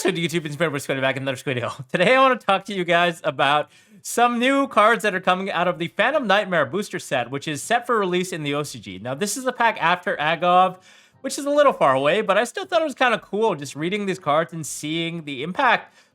What's good, YouTube? It's Squid back in another Squid video. Today, I want to talk to you guys about some new cards that are coming out of the Phantom Nightmare booster set, which is set for release in the OCG. Now, this is a pack after Agov, which is a little far away, but I still thought it was kind of cool just reading these cards and seeing the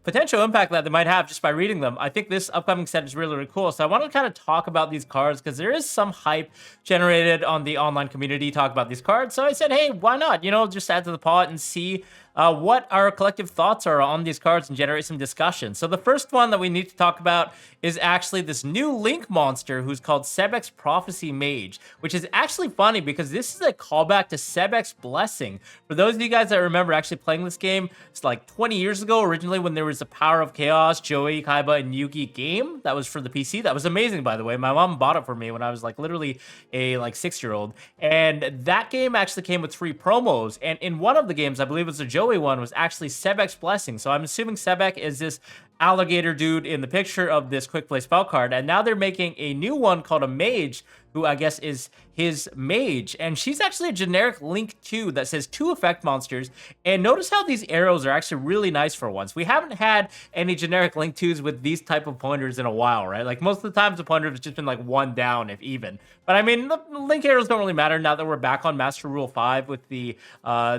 potential impact that they might have just by reading them. I think this upcoming set is really, really cool. So I want to kind of talk about these cards because there is some hype generated on the online community talk about these cards. So I said, hey, why not? You know, just add to the pot and see what our collective thoughts are on these cards and generate some discussion. So the first one that we need to talk about is actually this new Link monster who's called SEBEK'S Prophecy Mage, which is actually funny because this is a callback to SEBEK'S Blessing. For those of you guys that remember actually playing this game, it's like 20 years ago, originally when there was the Power of Chaos, Joey, Kaiba, and Yugioh game that was for the PC. That was amazing, by the way. My mom bought it for me when I was like literally a 6-year-old. And that game actually came with free promos. And in one of the games, I believe it was the Joey one, was actually SEBEK'S Blessing. So I'm assuming SEBEK is this alligator dude in the picture of this quick play spell card, and now they're making a new one called a Mage, who I guess is his Mage, and she's actually a generic Link 2 that says 2 effect monsters. And notice how these arrows are actually really nice for once. We haven't had any generic Link 2s with these type of pointers in a while, right? Like most of the times the pointer has just been like 1 down, if even. But I mean, the Link arrows don't really matter now that we're back on Master Rule 5 with the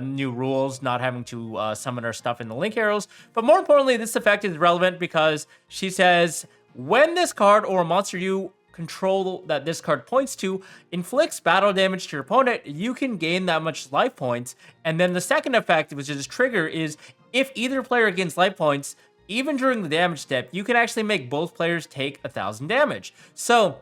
new rules, not having to summon our stuff in the Link arrows. But more importantly, this effect is relevant because she says, when this card or a monster you control that this card points to inflicts battle damage to your opponent, you can gain that much life points. And then the second effect, which is trigger, is if either player gains life points, even during the damage step, you can actually make both players take 1,000 damage. So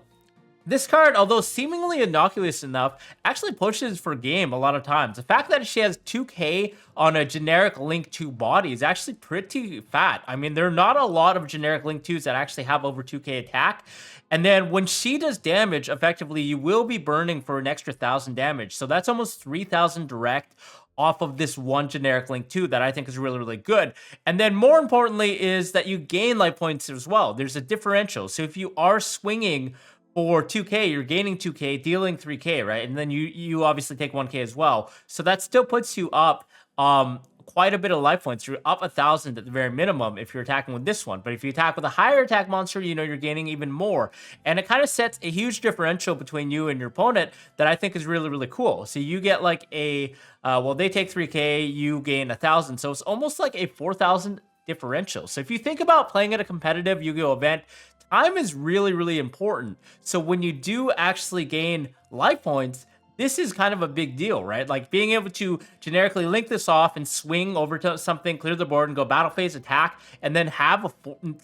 this card, although seemingly innocuous enough, actually pushes for game a lot of times. The fact that she has 2k on a generic Link 2 body is actually pretty fat. I mean, there are not a lot of generic Link 2s that actually have over 2k attack. And then when she does damage, effectively, you will be burning for an extra 1,000 damage. So that's almost 3,000 direct off of this one generic Link 2 that I think is really, really good. And then more importantly is that you gain life points as well. There's a differential. So if you are swinging for 2k, you're gaining 2k, dealing 3k, right? And then you obviously take 1k as well. So that still puts you up quite a bit of life points. You're up 1,000 at the very minimum if you're attacking with this one. But if you attack with a higher attack monster, you know you're gaining even more. And it kind of sets a huge differential between you and your opponent that I think is really, really cool. So you get like a, well, they take 3k, you gain 1,000. So it's almost like a 4,000 differential. So if you think about playing at a competitive Yu-Gi-Oh event, time is really, really important. So when you do actually gain life points, this is kind of a big deal, right? Like being able to generically link this off and swing over to something, clear the board, and go battle phase attack, and then have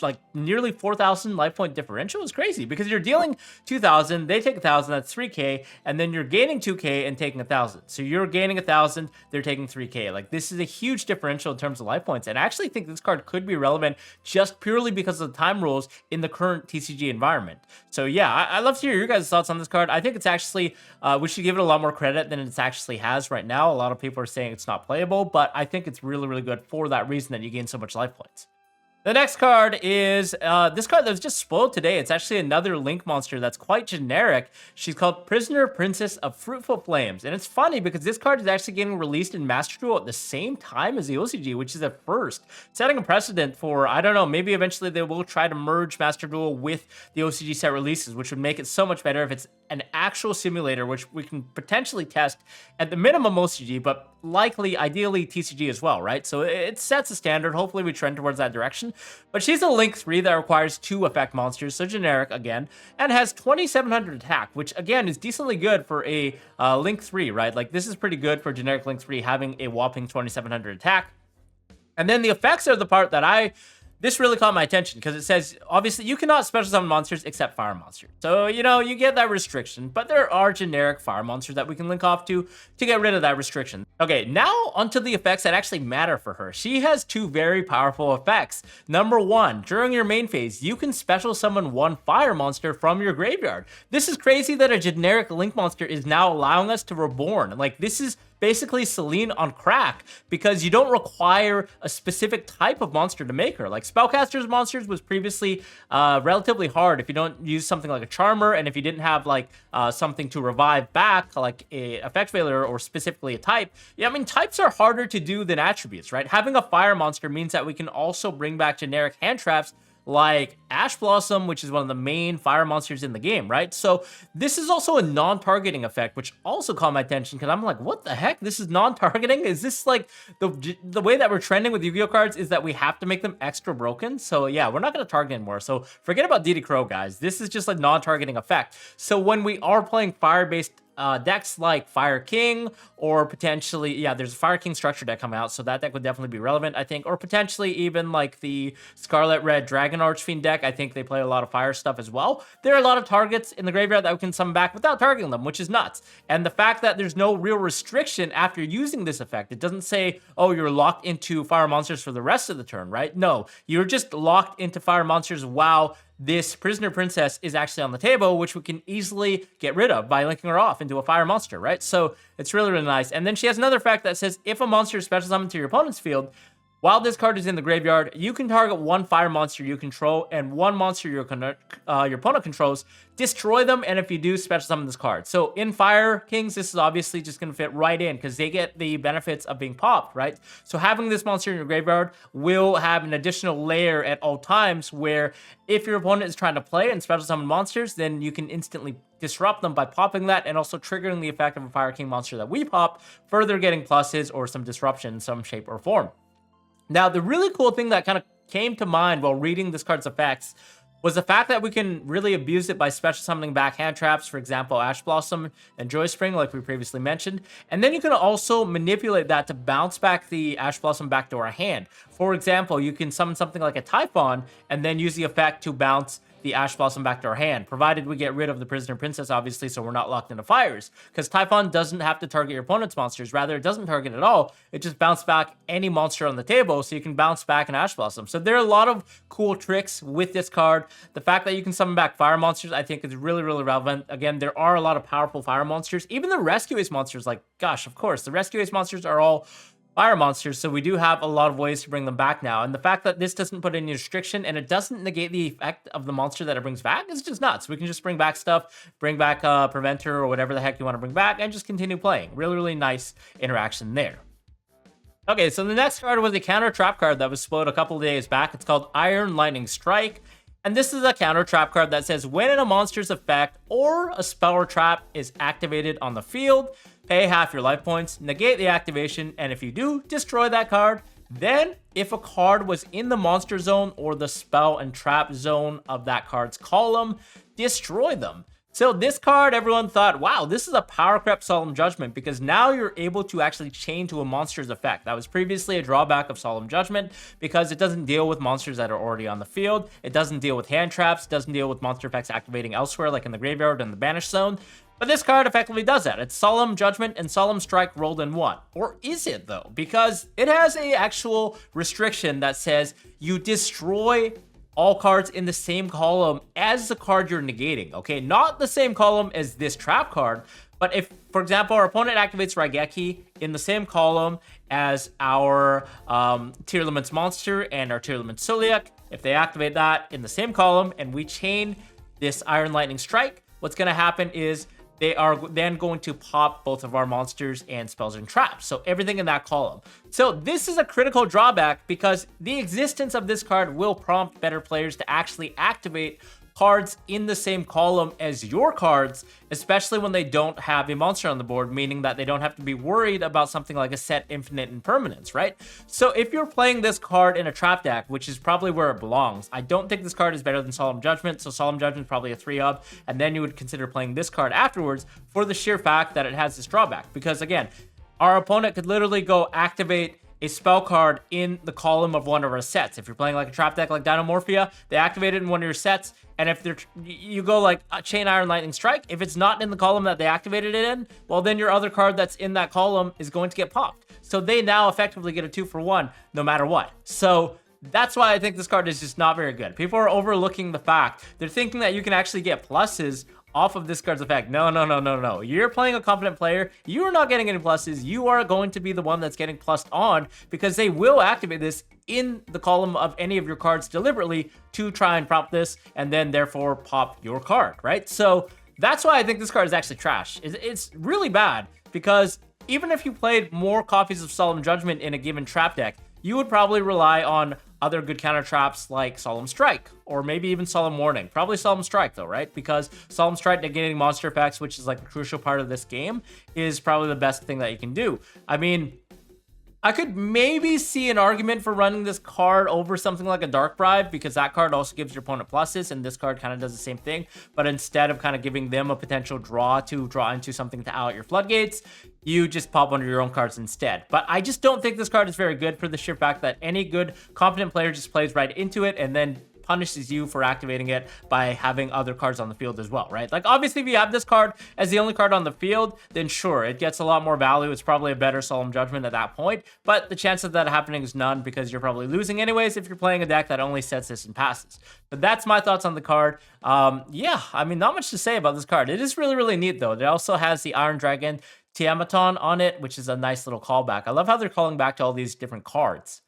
a nearly 4,000 life point differential is crazy because you're dealing 2,000, they take 1,000, that's 3k, and then you're gaining 2k and taking 1,000. So you're gaining 1,000, they're taking 3k. Like this is a huge differential in terms of life points, and I actually think this card could be relevant just purely because of the time rules in the current TCG environment. So yeah, I love to hear your guys' thoughts on this card. I think it's actually, we should give it a lot more credit than it actually has right now. A lot of people are saying it's not playable, but I think it's really, really good for that reason that you gain so much life points. The next card is this card that was just spoiled today. It's actually another Link monster that's quite generic. She's called Prisoner Princess of Fruitful Flames. And it's funny because this card is actually getting released in Master Duel at the same time as the OCG, which is a first. Setting a precedent for, I don't know, maybe eventually they will try to merge Master Duel with the OCG set releases, which would make it so much better if it's an actual simulator, which we can potentially test at the minimum OCG, but likely, ideally, TCG as well, right? So it sets a standard. Hopefully we trend towards that direction. But she's a Link 3 that requires 2 effect monsters, so generic again, and has 2,700 attack, which again is decently good for a Link 3, right? Like this is pretty good for generic Link 3 having a whopping 2,700 attack. And then the effects are the part that this really caught my attention because it says, obviously, you cannot special summon monsters except fire monsters. So, you know, you get that restriction, but there are generic fire monsters that we can link off to get rid of that restriction. Okay, now onto the effects that actually matter for her. She has 2 very powerful effects. Number 1, during your main phase, you can special summon 1 fire monster from your graveyard. This is crazy that a generic Link monster is now allowing us to reborn. Like, this is basically Celine on crack, because you don't require a specific type of monster to make her. Like Spellcaster's monsters was previously relatively hard if you don't use something like a Charmer, and if you didn't have like something to revive back, like a effect failure or specifically a type. Yeah, I mean, types are harder to do than attributes, right? Having a fire monster means that we can also bring back generic hand traps like Ash Blossom, which is one of the main fire monsters in the game, right? So this is also a non-targeting effect, which also caught my attention because I'm like, what the heck? This is non-targeting? Is this like the way that we're trending with Yu-Gi-Oh cards is that we have to make them extra broken? So yeah, we're not going to target anymore. So forget about DD Crow, guys. This is just a non-targeting effect. So when we are playing fire-based decks like Fire King, or potentially, yeah, there's a Fire King structure deck coming out, so that deck would definitely be relevant, I think, or potentially even like the Scarlet Red Dragon Archfiend deck. I think they play a lot of fire stuff as well. There are a lot of targets in the graveyard that we can summon back without targeting them, which is nuts. And the fact that there's no real restriction after using this effect, it doesn't say, oh, you're locked into fire monsters for the rest of the turn, right? No, you're just locked into fire monsters while this Prisoner Princess is actually on the table, which we can easily get rid of by linking her off into a fire monster, right? So it's really, really nice. And then she has another effect that says, if a monster is special summoned to your opponent's field, while this card is in the graveyard, you can target one fire monster you control and one monster your opponent controls, destroy them, and if you do, special summon this card. So in Fire Kings, this is obviously just going to fit right in because they get the benefits of being popped, right? So having this monster in your graveyard will have an additional layer at all times where if your opponent is trying to play and special summon monsters, then you can instantly disrupt them by popping that and also triggering the effect of a Fire King monster that we pop, further getting pluses or some disruption in some shape or form. Now, the really cool thing that kind of came to mind while reading this card's effects was the fact that we can really abuse it by special summoning back hand traps, for example, Ash Blossom and Joy Spring, like we previously mentioned. And then you can also manipulate that to bounce back the Ash Blossom back to our hand. For example, you can summon something like a Typhon and then use the effect to bounce the Ash Blossom back to our hand, provided we get rid of the Prisoner Princess, obviously, so we're not locked into fires. Because Typhon doesn't have to target your opponent's monsters. Rather, it doesn't target at all. It just bounces back any monster on the table, so you can bounce back an Ash Blossom. So there are a lot of cool tricks with this card. The fact that you can summon back fire monsters, I think, is really, really relevant. Again, there are a lot of powerful fire monsters. Even the Rescue Ace monsters, like, gosh, of course, the Rescue Ace monsters are all fire monsters, so we do have a lot of ways to bring them back now. And the fact that this doesn't put any restriction and it doesn't negate the effect of the monster that it brings back is just nuts. We can just bring back stuff, bring back Preventer or whatever the heck you want to bring back, and just continue playing. Really, really nice interaction there. Okay, so the next card was a counter trap card that was spoiled a couple of days back. It's called Iron Lightning Strike. And this is a counter trap card that says when a monster's effect or a spell or trap is activated on the field, pay half your life points, negate the activation, and if you do, destroy that card. Then, if a card was in the monster zone or the spell and trap zone of that card's column, destroy them. So this card, everyone thought, wow, this is a power creep Solemn Judgment because now you're able to actually chain to a monster's effect. That was previously a drawback of Solemn Judgment because it doesn't deal with monsters that are already on the field. It doesn't deal with hand traps, doesn't deal with monster effects activating elsewhere like in the graveyard and the banished zone. But this card effectively does that. It's Solemn Judgment and Solemn Strike rolled in one. Or is it though? Because it has a actual restriction that says you destroy all cards in the same column as the card you're negating, okay? Not the same column as this trap card, but if, for example, our opponent activates Raigeki in the same column as our Tearlament's monster and our Tearlament's Celiac, if they activate that in the same column and we chain this Iron Lightning Strike, what's going to happen is they are then going to pop both of our monsters and spells and traps. So everything in that column. So this is a critical drawback because the existence of this card will prompt better players to actually activate cards in the same column as your cards, especially when they don't have a monster on the board, meaning that they don't have to be worried about something like a set infinite impermanence, right? So if you're playing this card in a trap deck, which is probably where it belongs, I don't think this card is better than Solemn Judgment, so Solemn Judgment is probably a 3-up, and then you would consider playing this card afterwards for the sheer fact that it has this drawback. Because again, our opponent could literally go activate a spell card in the column of one of our sets. If you're playing like a trap deck like Dinomorphia, they activate it in one of your sets, and if you go like Chain Iron Lightning Strike, if it's not in the column that they activated it in, well then your other card that's in that column is going to get popped. So they now effectively get a 2-for-1 no matter what. So that's why I think this card is just not very good. People are overlooking the fact. They're thinking that you can actually get pluses off of this card's effect. No, no, no, no, no. You're playing a competent player. You are not getting any pluses. You are going to be the one that's getting plussed on because they will activate this in the column of any of your cards deliberately to try and prop this and then therefore pop your card, right? So that's why I think this card is actually trash. It's really bad because even if you played more copies of Solemn Judgment in a given trap deck, you would probably rely on other good counter traps like Solemn Strike or maybe even Solemn Warning. Probably Solemn Strike though, right? Because Solemn Strike negating monster effects, which is like a crucial part of this game, is probably the best thing that you can do. I mean, I could maybe see an argument for running this card over something like a Dark Bribe because that card also gives your opponent pluses and this card kind of does the same thing. But instead of kind of giving them a potential draw to draw into something to out your floodgates, you just pop one of your own cards instead. But I just don't think this card is very good for the sheer fact that any good competent player just plays right into it and then punishes you for activating it by having other cards on the field as well, right? Like obviously if you have this card as the only card on the field, then sure, it gets a lot more value. It's probably a better Solemn Judgment at that point, but the chance of that happening is none because you're probably losing anyways if you're playing a deck that only sets this and passes. But that's my thoughts on the card. Yeah, I mean, not much to say about this card. It is really, really neat though. It also has the Iron Dragon Tiamaton on it, which is a nice little callback. I love how they're calling back to all these different cards.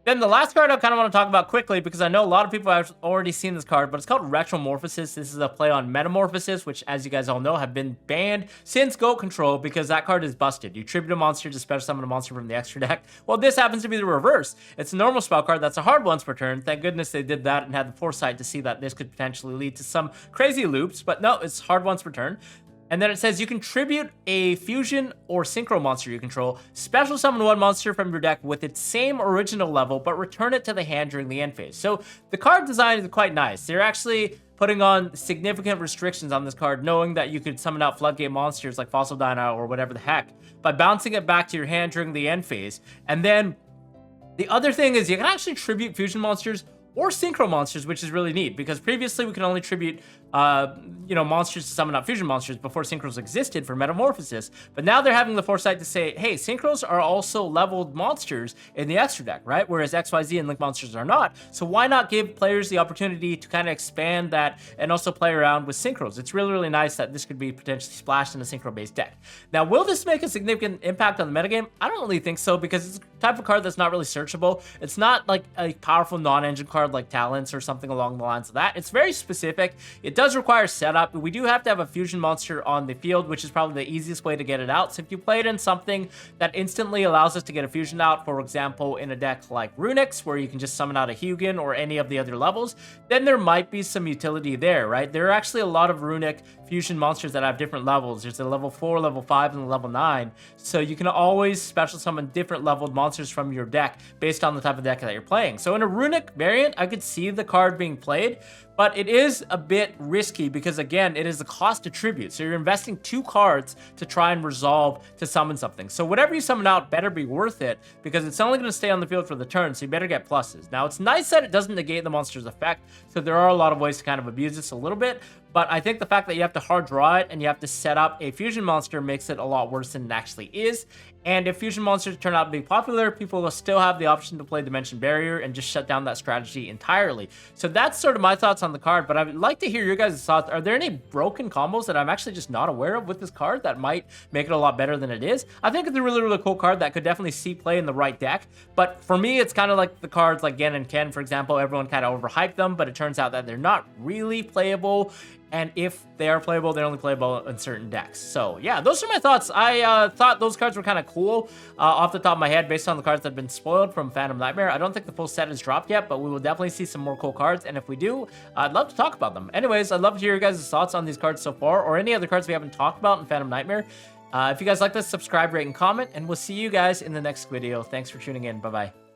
Then the last card I kind of want to talk about quickly because I know a lot of people have already seen this card, but it's called Retromorphosis. This is a play on Metamorphosis, which as you guys all know have been banned since Goat Control because that card is busted. You tribute a monster to special summon a monster from the extra deck. Well, this happens to be the reverse. It's a normal spell card that's a hard once per turn. Thank goodness they did that and had the foresight to see that this could potentially lead to some crazy loops, but no, it's hard once per turn. And then it says you can tribute a fusion or synchro monster you control, special summon one monster from your deck with its same original level, but return it to the hand during the end phase. So the card design is quite nice. They're actually putting on significant restrictions on this card, knowing that you could summon out floodgate monsters like Fossil Dino or whatever the heck by bouncing it back to your hand during the end phase. And then the other thing is you can actually tribute fusion monsters or synchro monsters, which is really neat because previously we could only tribute monsters to summon out fusion monsters before synchros existed for Metamorphosis, but now they're having the foresight to say, hey, synchros are also leveled monsters in the extra deck, right? Whereas XYZ and Link monsters are not. So why not give players the opportunity to kind of expand that and also play around with synchros? It's really, really nice that this could be potentially splashed in a synchro-based deck. Now, will this make a significant impact on the metagame? I don't really think so because it's a type of card that's not really searchable. It's not like a powerful non-engine card like Talents or something along the lines of that. It's very specific. It does require setup. We do have to have a fusion monster on the field, which is probably the easiest way to get it out. So if you play it in something that instantly allows us to get a fusion out, for example, in a deck like Runix, where you can just summon out a Hugin or any of the other levels, then there might be some utility there, right? There are actually a lot of Runic fusion monsters that have different levels. There's a level 4, level 5, and a level 9. So you can always special summon different leveled monsters from your deck based on the type of deck that you're playing. So in a Runic variant, I could see the card being played, but it is a bit risky because, again, it is the cost to tribute. So you're investing 2 cards to try and resolve to summon something. So whatever you summon out better be worth it because it's only going to stay on the field for the turn, so you better get pluses. Now, it's nice that it doesn't negate the monster's effect, so there are a lot of ways to kind of abuse this a little bit, but I think the fact that you have to hard draw it and you have to set up a fusion monster makes it a lot worse than it actually is. And if fusion monsters turn out to be popular, people will still have the option to play Dimension Barrier and just shut down that strategy entirely. So that's sort of my thoughts on the card, but I would like to hear your guys' thoughts. Are there any broken combos that I'm actually just not aware of with this card that might make it a lot better than it is? I think it's a really, really cool card that could definitely see play in the right deck, but for me, it's kind of like the cards like Gen and Ken, for example. Everyone kind of overhyped them, but it turns out that they're not really playable. And if they are playable, they're only playable in certain decks. So yeah, those are my thoughts. I thought those cards were kind of cool off the top of my head based on the cards that have been spoiled from Phantom Nightmare. I don't think the full set is dropped yet, but we will definitely see some more cool cards. And if we do, I'd love to talk about them. Anyways, I'd love to hear your guys' thoughts on these cards so far or any other cards we haven't talked about in Phantom Nightmare. If you guys like this, subscribe, rate, and comment, and we'll see you guys in the next video. Thanks for tuning in. Bye-bye.